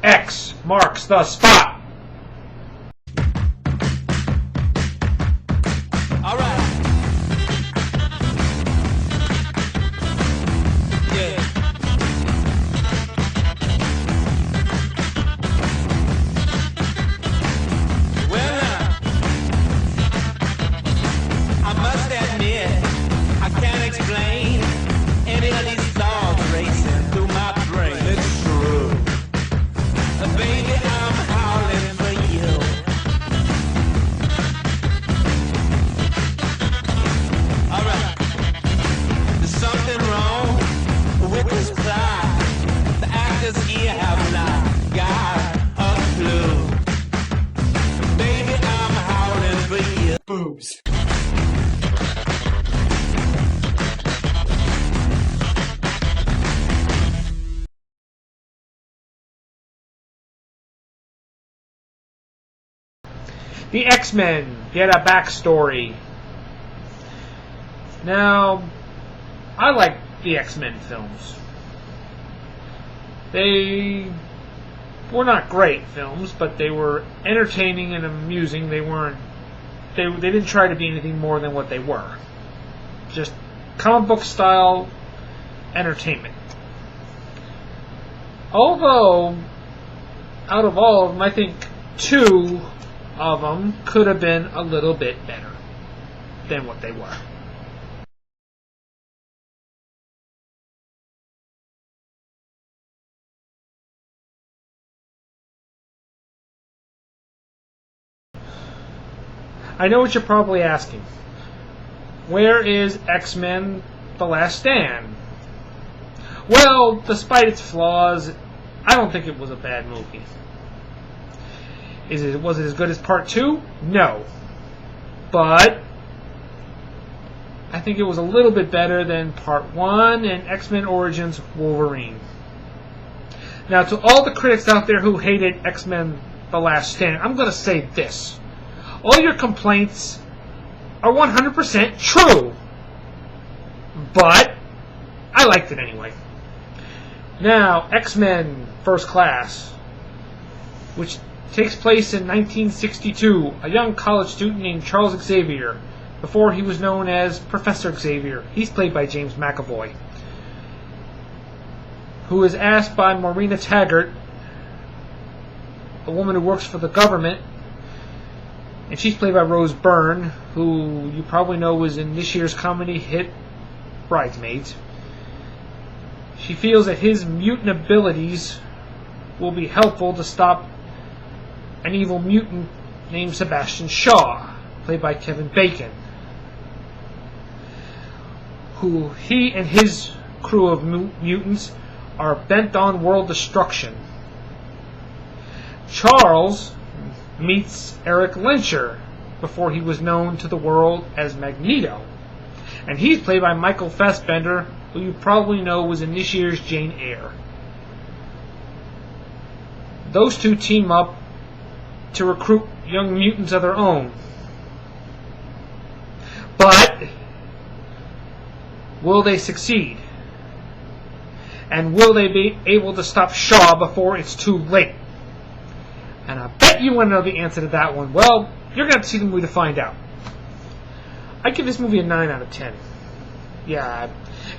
X marks the spot. All right. Yeah. Well, now, I must admit, I can't explain any of these thoughts racing through my brain. It's true. Baby, I'm howling for you. Alright. There's something wrong with this plot. The actors here have not got a clue. Baby, I'm howling for you. Boobs. The X-Men get a backstory. Now, I like the X-Men films. They were not great films, but they were entertaining and amusing. They didn't try to be anything more than what they were. Just comic book style entertainment. Although, out of all of them, I think two of them could have been a little bit better than what they were. I know what you're probably asking. Where is X-Men: The Last Stand? Well, despite its flaws, I don't think it was a bad movie. Was it as good as Part 2? No. But I think it was a little bit better than Part 1 and X-Men Origins Wolverine. Now, to all the critics out there who hated X-Men: The Last Stand, I'm going to say this. All your complaints are 100% true. But I liked it anyway. Now, X-Men First Class, which takes place in 1962. A young college student named Charles Xavier, before he was known as Professor Xavier. He's played by James McAvoy, who is asked by Marina Taggart, a woman who works for the government, and she's played by Rose Byrne, who you probably know was in this year's comedy hit Bridesmaids. She feels that his mutant abilities will be helpful to stop an evil mutant named Sebastian Shaw, played by Kevin Bacon, who he and his crew of mutants are bent on world destruction. Charles meets Eric Lyncher before he was known to the world as Magneto, and he's played by Michael Fassbender, who you probably know was in this year's Jane Eyre. Those two team up to recruit young mutants of their own. But will they succeed? And will they be able to stop Shaw before it's too late? And I bet you want to know the answer to that one. Well, you're going to have to see the movie to find out. I give this movie a 9 out of 10. Yeah,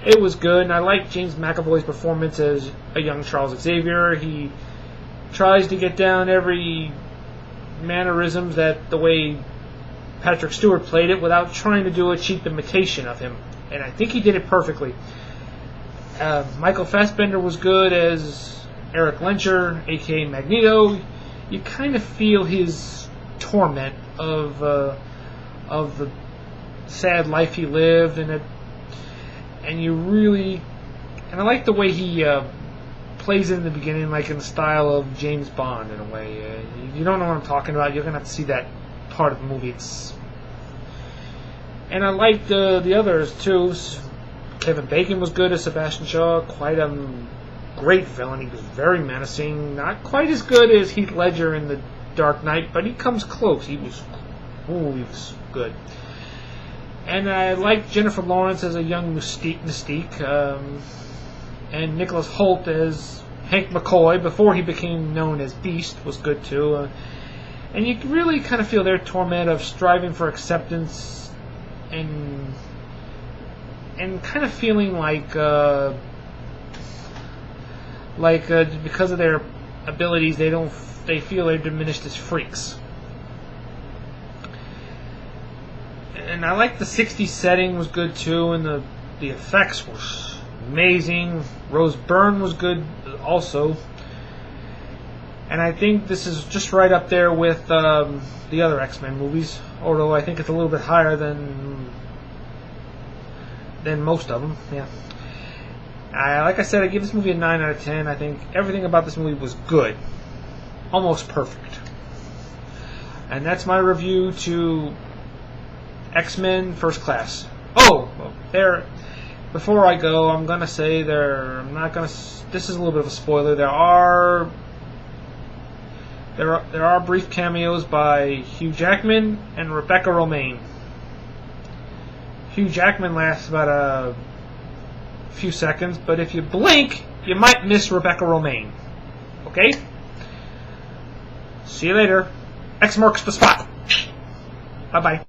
it was good, and I like James McAvoy's performance as a young Charles Xavier. He tries to get down every mannerisms that the way Patrick Stewart played it without trying to do a cheap imitation of him, and I think he did it perfectly. Michael Fassbender was good as Eric Lyncher, aka Magneto. You kind of feel his torment of the sad life he lived, and I like the way he plays it in the beginning, like in the style of James Bond in a way. You don't know what I'm talking about. You're gonna have to see that part of the movie. And I liked the others too. Kevin Bacon was good as Sebastian Shaw. Quite a great villain. He was very menacing. Not quite as good as Heath Ledger in The Dark Knight, but he comes close. He was good. And I liked Jennifer Lawrence as a young Mystique, and Nicholas Hoult as Hank McCoy, before he became known as Beast, was good too. And you really kind of feel their torment of striving for acceptance and kind of feeling like because of their abilities, they feel they're diminished as freaks. And I like the 60s setting was good too, and the effects were amazing. Rose Byrne was good also. And I think this is just right up there with the other X-Men movies, although I think it's a little bit higher than most of them. Yeah. Like I said, I give this movie a 9 out of 10. I think everything about this movie was good. Almost perfect. And that's my review to X-Men First Class. Oh, well, before I go, I'm gonna say this is a little bit of a spoiler. There are brief cameos by Hugh Jackman and Rebecca Romijn. Hugh Jackman lasts about a few seconds, but if you blink, you might miss Rebecca Romijn. Okay? See you later. X marks the spot. Bye-bye.